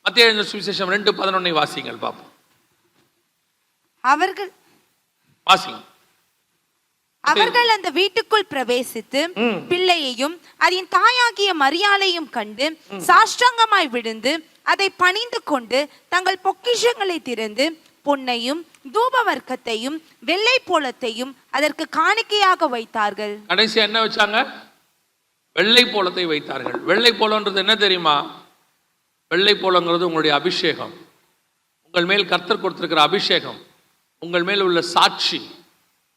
மத்தேயு எழுதின சுவிசேஷம் 2:11 வாசிங்கள் பாப்போம். அவர்கள் அந்த வீட்டுக்குள் பிரவேசித்து பிள்ளையையும் அதன் தாயாகிய மரியாளையும் கண்டு சாஷ்டாங்கமாய் விழுந்து அதை பணிந்து கொண்டு தங்கள் பொக்கிஷங்களை திறந்து பொன்னையும் தூப வர்க்கத்தையும் வெள்ளை போலத்தையும் அதற்கு காணிக்கையாக வைத்தார்கள். கடைசியா என்ன வச்சாங்க? வெள்ளை போலத்தை வைத்தார்கள். வெள்ளை போலன்றது என்ன தெரியுமா? வெள்ளை போலங்கிறது உங்களுடைய அபிஷேகம், உங்கள் மேல் கர்த்தர் கொடுத்திருக்கிற அபிஷேகம், உங்கள் மேல் உள்ள சாட்சி,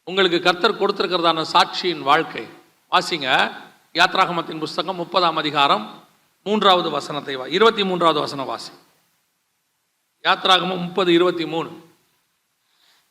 உங்களுக்கு கர்த்தர் கொடுத்திருக்கிறதான சாட்சியின் வாழ்க்கை. வாசிங்க யாத்ராகமத்தின் புஸ்தகம் 30ஆம் அதிகாரம் 3வது வசனத்தை 23வது வசனம் வாசி. யாத்ராகமம் 30:23.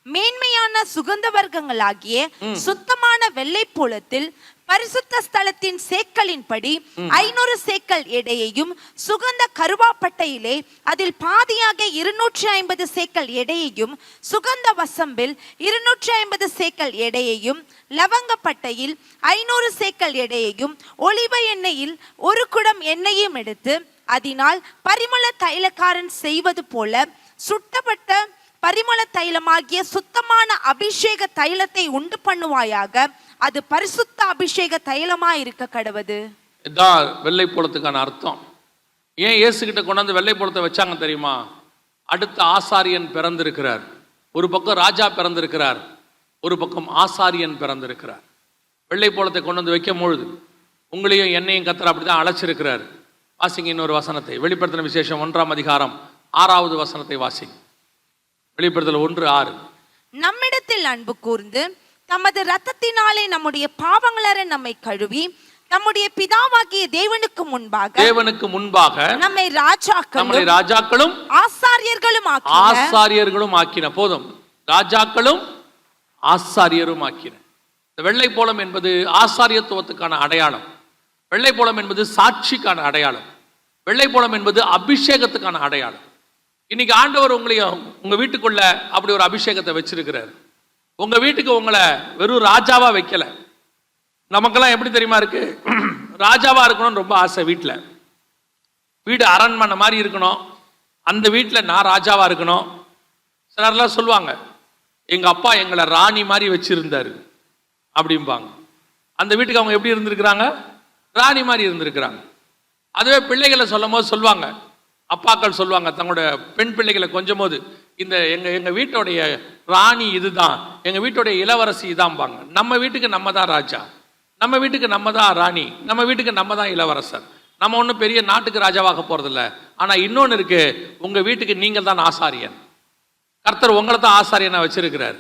மேன்மையான சுகந்த வர்க்கங்களாகிய சுத்தமான வெள்ளை போலத்தில் பரிசுத்த ஸ்தலத்தின் சேக்கலின்படி 500 சேக்கல் எடையையும் சுகந்த கருவாப்பட்டையிலே அதில் பாதியாக 250 சேக்கல் எடையையும் சுகந்த வசம்பில் 250 சேக்கல் எடையையும் லவங்கப்பட்டையில் 500 சேக்கல் எடையையும் ஒலிவ எண்ணெயில் 1 குடம் எண்ணெயும் எடுத்து அதனால் பரிமள தைலக்காரன் செய்வது போல சுட்டப்பட்ட பரிமள தைலமாகிய சுத்தமான அபிஷேக தைலத்தை உண்டு பண்ணுவாயாக, அது பரிசுத்த அபிஷேக தைலமா இருக்க கடவது. இதான் வெள்ளை போலத்துக்கான அர்த்தம். ஏன் இயேசு கிட்ட கொண்டாந்து வெள்ளை போலத்தை வச்சாங்க தெரியுமா? அடுத்த ஆசாரியன் பிறந்திருக்கிறார். ஒரு பக்கம் ராஜா பிறந்திருக்கிறார், ஒரு பக்கம் ஆசாரியன் பிறந்திருக்கிறார். வெள்ளை போலத்தை கொண்டு வந்து வைக்கும் பொழுது உங்களையும் என்னையும் கர்த்தர் அப்படிதான் அழைச்சிருக்கிறார். வாசிங்க இன்னொரு வசனத்தை, வெளிப்படுத்தின விசேஷம் 1ஆம் அதிகாரம் 6வது வசனத்தை வாசிங்க. வெளிப்படுத்தல் 1:6. நம்மிடத்தில் அன்பு கூர்ந்து தமது இரத்தத்தினாலே நம்முடைய பாவங்களரை நம்மை கழுவி நம்முடைய பிதாவாகிய தேவனுக்கு முன்பாக நம்மை ராஜாக்களும் ஆசாரியர்களும் ஆக்கின. போதும், ராஜாக்களும் ஆசாரியரும் ஆக்கின. இந்த வெள்ளை போலம் என்பது ஆசாரியத்துவத்துக்கான அடையாளம். வெள்ளை போலம் என்பது சாட்சிக்கான அடையாளம். வெள்ளை போலம் என்பது அபிஷேகத்துக்கான அடையாளம். இன்னைக்கு ஆண்டவர் உங்களையும் உங்க வீட்டுக்குள்ள அப்படி ஒரு அபிஷேகத்தை வச்சிருக்கிறார். உங்க வீட்டுக்கு உங்களை வெறும் ராஜாவா வைக்கல. நமக்கெல்லாம் எப்படி தெரியுமா இருக்கு? ராஜாவா இருக்கணும்னு ரொம்ப ஆசை. வீடு அரண்மனை மாதிரி இருக்கணும், அந்த வீட்டில் நான் ராஜாவா இருக்கணும். சிலர்லாம் சொல்லுவாங்க, எங்க அப்பா எங்களை ராணி மாதிரி வச்சிருந்தாரு அப்படிம்பாங்க. அந்த வீட்டுக்கு அவங்க எப்படி இருந்திருக்கிறாங்க? ராணி மாதிரி இருந்திருக்கிறாங்க. அதுவே பிள்ளைகளை சொல்லும் போது சொல்லுவாங்க, அப்பாக்கள் சொல்லுவாங்க தங்களோட பெண் பிள்ளைகளை கொஞ்சம் போது, இந்த எங்க வீட்டுடைய ராணி இதுதான், எங்க வீட்டுடைய இளவரசி இதான்பாங்க. நம்ம வீட்டுக்கு நம்ம தான் ராஜா, நம்ம வீட்டுக்கு நம்ம தான் ராணி, நம்ம வீட்டுக்கு நம்ம தான் இளவரசர். நம்ம ஒன்றும் பெரிய நாட்டுக்கு ராஜாவாக போறதில்ல. ஆனா இன்னொன்று இருக்கு, உங்க வீட்டுக்கு நீங்கள் தான் ஆசாரியன். கர்த்தர் உங்களை தான் ஆசாரியனா வச்சிருக்கிறார்.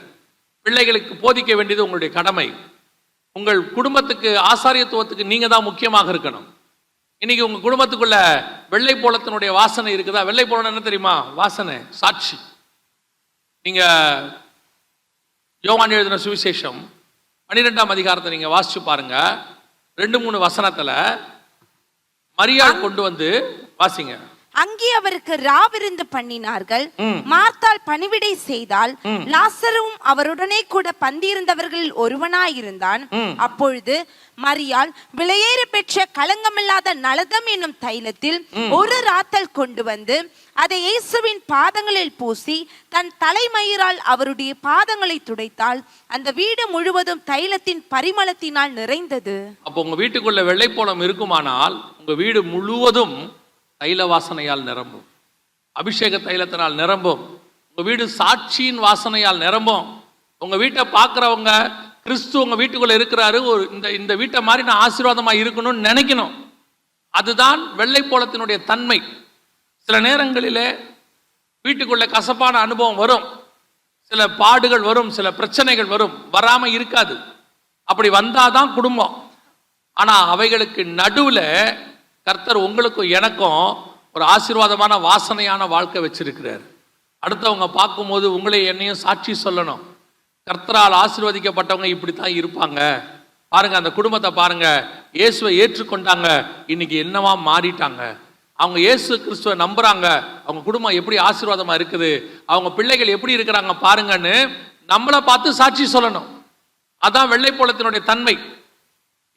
பிள்ளைகளுக்கு போதிக்க வேண்டியது உங்களுடைய கடமை. உங்கள் குடும்பத்துக்கு ஆசாரியத்துவத்துக்கு நீங்க தான் முக்கியமாக இருக்கணும். இன்னைக்கு உங்க குடும்பத்துக்குள்ள வெள்ளை போலத்தினுடைய வாசனை இருக்குதா? வெள்ளை போலம் என்ன தெரியுமா? வாசனை, சாட்சி. நீங்க யோவான் எழுதின சுவிசேஷம் 12ஆம் அதிகாரத்தை நீங்க வாசிச்சு பாருங்க. 2-3 வசனத்துல மரியாள் கொண்டு வந்து வாசிங்க. அங்கே அவருக்கு ராவிருந்து பண்ணினார்கள். மார்த்தாள் பணிவிடை செய்தால், லாசரும் அவருடனே கூட பந்தியிருந்தவர்களில் ஒருவனாயிருந்தான். அப்பொழுது மரியாள் விலையேற பெற்ற களங்கமில்லாத நலதம் என்னும் தைலத்தில் ஒரு ராத்தல் கொண்டு வந்து அதை இயேசுவின் பாதங்களில் பூசி தன் தலைமயிரால் அவருடைய பாதங்களை துடைத்தால் அந்த வீடு முழுவதும் தைலத்தின் பரிமளத்தினால் நிறைந்தது. அப்போ உங்க வீட்டுக்குள்ள வெள்ளை போலம் இருக்குமானால் உங்க வீடு முழுவதும் தைல வாசனையால் நிரம்பும், அபிஷேக தைலத்தினால் நிரம்பும். உங்க வீடு சாட்சியின் வாசனையால் நிரம்பும். உங்க வீட்டை பார்க்குறவங்க, கிறிஸ்து உங்க வீட்டுக்குள்ள இருக்கிறாரு, ஒரு இந்த வீட்டை மாதிரி நான் ஆசீர்வாதமா இருக்கணும்னு நினைக்கணும். அதுதான் வெள்ளை போலத்தினுடைய தன்மை. சில நேரங்களிலே வீட்டுக்குள்ள கசப்பான அனுபவம் வரும், சில பாடுகள் வரும், சில பிரச்சனைகள் வரும், வராம இருக்காது. அப்படி வந்தாதான் குடும்பம். ஆனா அவைகளுக்கு நடுவுல கர்த்தர் உங்களுக்கும் எனக்கும் ஒரு ஆசீர்வாதமான வாசனையான வாழ்க்கை வச்சிருக்கிறார். அடுத்தவங்க பார்க்கும்போது உங்களை என்னையும் சாட்சி சொல்லணும். கர்த்தரால் ஆசீர்வதிக்கப்பட்டவங்க இப்படித்தான் இருப்பாங்க. பாருங்க, அந்த குடும்பத்தை பாருங்க, இயேசுவை ஏற்றுக்கொண்டாங்க, இன்னைக்கு என்னவா மாறிட்டாங்க. அவங்க இயேசு கிறிஸ்துவை நம்புறாங்க, அவங்க குடும்பம் எப்படி ஆசீர்வாதமா இருக்குது, அவங்க பிள்ளைகள் எப்படி இருக்கிறாங்க பாருங்கன்னு நம்மளை பார்த்து சாட்சி சொல்லணும். அதான் வெள்ளை போலத்தினுடைய தன்மை.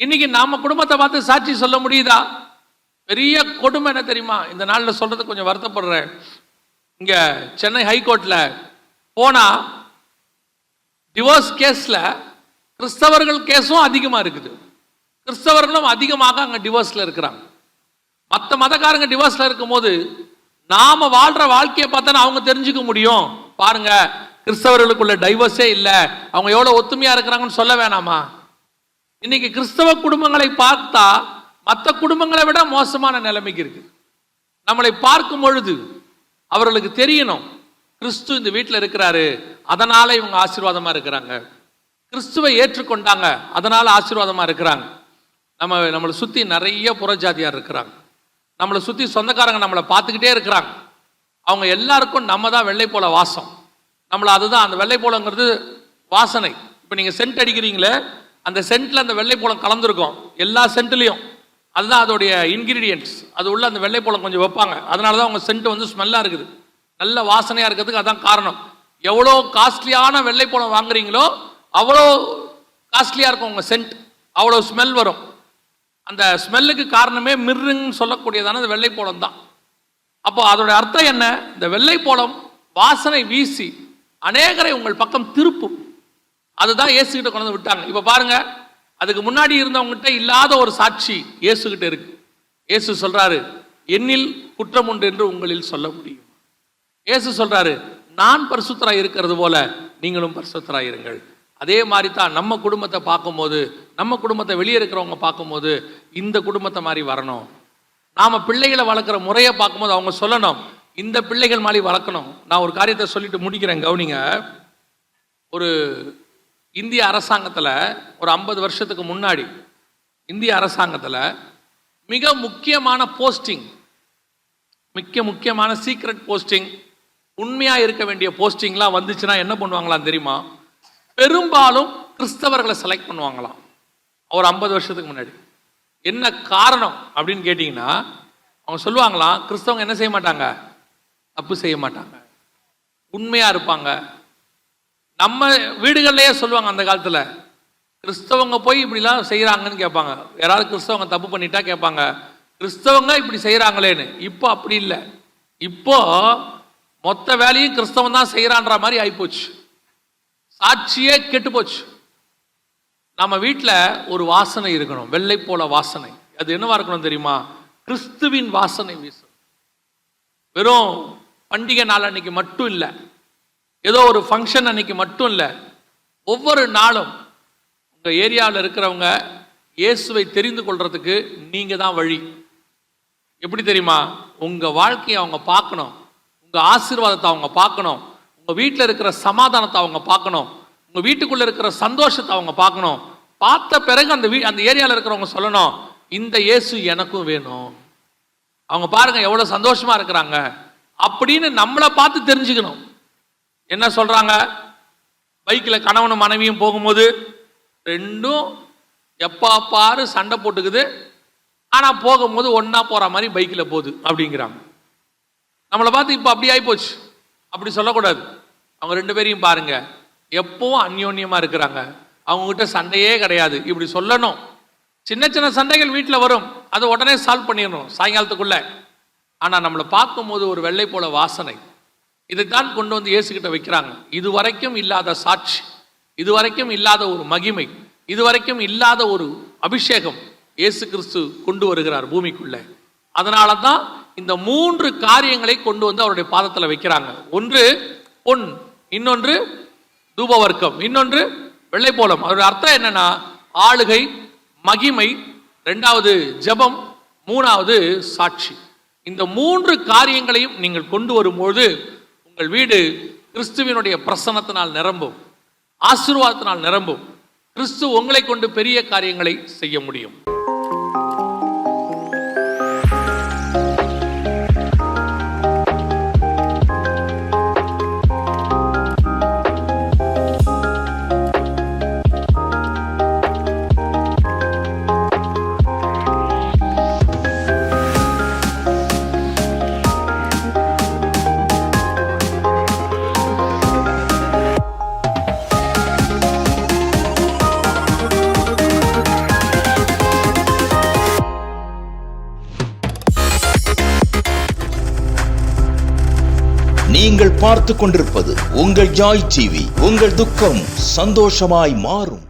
இன்னைக்கு நாம குடும்பத்தை பார்த்து சாட்சி சொல்ல முடியுதா? பெரிய கொடுமை என்ன தெரியுமா? இந்த நாளில் சொல்றது கொஞ்சம் வருத்தப்படுறேன். இங்க சென்னை ஹைகோர்ட்ல போனா டிவோர்ஸ் கேஸ்ல கிறிஸ்தவர்கள் கேஸும் அதிகமா இருக்குது. கிறிஸ்தவர்களும் அதிகமாக அங்க டிவோர்ஸ்ல இருக்கிறாங்க. மற்ற மதக்காரங்க டிவோர்ஸ்ல இருக்கும்போது நாம வாழ்ற வாழ்க்கையை பார்த்தா அவங்க தெரிஞ்சுக்க முடியும். பாருங்க, கிறிஸ்தவர்களுக்குள்ள டைவர்ஸே இல்லை, அவங்க எவ்வளவு ஒத்துமையா இருக்கிறாங்கன்னு சொல்ல வேணாமா? இன்னைக்கு கிறிஸ்தவ குடும்பங்களை பார்த்தா மற்ற குடும்பங்களை விட மோசமான நிலைமைக்கு இருக்கு. நம்மளை பார்க்கும் பொழுது அவர்களுக்கு தெரியணும், கிறிஸ்து இந்த வீட்டில் இருக்கிறாரு, அதனால இவங்க ஆசீர்வாதமா இருக்கிறாங்க. கிறிஸ்துவை ஏற்றுக்கொண்டாங்க, அதனால ஆசீர்வாதமா இருக்கிறாங்க. நம்மளை சுத்தி நிறைய புறஜாதியார் இருக்கிறாங்க. நம்மளை சுத்தி சொந்தக்காரங்க நம்மளை பார்த்துக்கிட்டே இருக்கிறாங்க. அவங்க எல்லாருக்கும் நம்ம தான் வெள்ளை போல வாசம். அதுதான் அந்த வெள்ளை போலங்கிறது வாசனை. இப்போ நீங்க சென்ட் அடிக்கிறீங்களே, அந்த சென்ட்ல அந்த வெள்ளை போலம் கலந்துருக்கும் எல்லா சென்ட்லையும். அதுதான் அதோடைய இன்கிரீடியன்ட்ஸ். அது உள்ள அந்த வெள்ளை போலம் கொஞ்சம் வைப்பாங்க. அதனால தான் உங்க சென்ட் ஸ்மெல்லா இருக்குது, நல்ல வாசனையா இருக்கிறதுக்கு அதான் காரணம். எவ்வளோ காஸ்ட்லியான வெள்ளை போலம் வாங்குறீங்களோ அவ்வளோ காஸ்ட்லியா இருக்கும் உங்க சென்ட், அவ்வளோ ஸ்மெல் வரும். அந்த ஸ்மெல்லுக்கு காரணமே மிர்ருன்னு சொல்லக்கூடியதான அந்த வெள்ளை போலம் தான். அப்போ அதோட அர்த்தம் என்ன? இந்த வெள்ளை போலம் வாசனை வீசி அநேகரை உங்கள் பக்கம் திருப்பும். அதுதான் இயேசுகிட்ட கொண்டு வந்து விட்டாங்க. இப்ப பாருங்க, அதுக்கு முன்னாடி இருந்தவங்ககிட்ட இல்லாத ஒரு சாட்சி இயேசுகிட்ட இருக்கு. இயேசு சொல்றாரு, என்னில் குற்றம் உண்டு என்று உங்களில் சொல்ல முடியும். இயேசு சொல்றாரு, நான் பரிசுத்தராய் இருக்கிறது போல நீங்களும் பரிசுத்தராய் இருங்கள். அதே மாதிரி தான் நம்ம குடும்பத்தை பார்க்கும்போது, நம்ம குடும்பத்தை வெளியே இருக்கிறவங்க பார்க்கும்போது இந்த குடும்பத்தை மாதிரி வரணும். நாம பிள்ளைகளை வளர்க்குற முறையை பார்க்கும்போது அவங்க சொல்லணும், இந்த பிள்ளைகள் மாதிரி வளர்க்கணும். நான் ஒரு காரியத்தை சொல்லிட்டு முடிக்கிறேன், கவனிங்க. ஒரு இந்திய அரசாங்கத்தில் ஒரு 50 வருஷத்துக்கு முன்னாடி இந்திய அரசாங்கத்தில் மிக முக்கியமான போஸ்டிங், முக்கியமான சீக்ரெட் போஸ்டிங், உண்மையா இருக்க வேண்டிய போஸ்டிங்லாம் வந்துச்சுன்னா என்ன பண்ணுவாங்களாம் தெரியுமா? பெரும்பாலும் கிறிஸ்தவர்களை செலக்ட் பண்ணுவாங்களாம். ஒரு 50 வருஷத்துக்கு முன்னாடி. என்ன காரணம் அப்படின்னு கேட்டீங்கன்னா, அவங்க சொல்லுவாங்களாம், கிறிஸ்தவங்க என்ன செய்ய மாட்டாங்க, தப்பு செய்ய மாட்டாங்க, உண்மையா இருப்பாங்க. நம்ம வீடுகள்லயே சொல்லுவாங்க, அந்த காலத்துல கிறிஸ்தவங்க போய் இப்படிலாம் செய்யறாங்கன்னு கேட்பாங்க. யாராவது கிறிஸ்தவங்க தப்பு பண்ணிட்டா கேட்பாங்க, கிறிஸ்தவங்க இப்படி செய்யறாங்களேன்னு. இப்போ அப்படி இல்லை. இப்போ மொத்த வேலையும் கிறிஸ்தவன் தான் செய்யறான்ற மாதிரி ஆயிப்போச்சு. சாட்சியே கெட்டு போச்சு. நம்ம வீட்டில் ஒரு வாசனை இருக்கணும், வெள்ளை போல வாசனை. அது என்னவா இருக்கணும் தெரியுமா? கிறிஸ்துவின் வாசனை வீசும். வெறும் பண்டிகை நாள் அன்னைக்கு மட்டும் இல்லை, ஏதோ ஒரு ஃபங்க்ஷன் அன்னைக்கு மட்டும் இல்லை, ஒவ்வொரு நாளும் உங்க ஏரியாவில் இருக்கிறவங்க இயேசுவை தெரிந்து கொள்றதுக்கு நீங்க தான் வழி. எப்படி தெரியுமா? உங்க வாழ்க்கையை அவங்க பார்க்கணும், உங்க ஆசீர்வாதத்தை அவங்க பார்க்கணும், உங்க வீட்டில் இருக்கிற சமாதானத்தை அவங்க பார்க்கணும், உங்க வீட்டுக்குள்ள இருக்கிற சந்தோஷத்தை அவங்க பார்க்கணும். பார்த்த பிறகு அந்த ஏரியாவில் இருக்கிறவங்க சொல்லணும், இந்த இயேசு எனக்கும் வேணும். அவங்க பாருங்க எவ்வளவு சந்தோஷமா இருக்கிறாங்க அப்படின்னு நம்மளை பார்த்து தெரிஞ்சுக்கணும். என்ன சொல்றாங்க? பைக்கில் கணவனும் மனைவியும் போகும்போது ரெண்டும் எப்பா பாரு சண்டை போட்டுக்குது, ஆனா போகும்போது ஒன்னா போற மாதிரி பைக்கில் போகுது அப்படிங்கிறாங்க. நம்மளை பார்த்து இப்போ அப்படி ஆயிப்போச்சு. அப்படி சொல்லக்கூடாது. அவங்க ரெண்டு பேரையும் பாருங்க, எப்பவும் அந்யோன்யமா இருக்கிறாங்க, அவங்க கிட்ட சண்டையே கிடையாது, இப்படி சொல்லணும். சின்ன சின்ன சண்டைகள் வீட்டில் வரும், அதை உடனே சால்வ் பண்ணிடணும் சாயங்காலத்துக்குள்ள. ஆனா நம்மளை பார்க்கும்போது ஒரு வெள்ளை போல வாசனை, இதைத்தான் கொண்டு வந்து இயேசுகிட்ட வைக்கிறாங்க. இதுவரைக்கும் இல்லாத சாட்சி, இதுவரைக்கும் இல்லாத ஒரு மகிமை, இதுவரைக்கும் இல்லாத ஒரு அபிஷேகம் இயேசு கிறிஸ்து கொண்டு வருகிறார் பூமிக்குள்ள. அதனால தான் இந்த 3 காரியங்களை கொண்டு வந்து அவருடைய பாதத்தில் வைக்கிறாங்க. ஒன்று பொன், இன்னொன்று தூபவர்க்கம், இன்னொன்று வெள்ளை போலம். அதோட அர்த்தம் என்னன்னா, ஆளுகை, மகிமை, 2வது ஜெபம், 3வது சாட்சி. இந்த 3 காரியங்களையும் நீங்கள் கொண்டு வரும்போது உங்கள் வீடு கிறிஸ்துவினுடைய பிரசன்னத்தினால் நிரம்பும், ஆசீர்வாதத்தினால் நிரம்பும். கிறிஸ்து உங்களை கொண்டு பெரிய காரியங்களை செய்ய முடியும். நீங்கள் பார்த்து கொண்டிருப்பது உங்கள் ஜாய் டிவி. உங்கள் துக்கம் சந்தோஷமாய் மாறும்.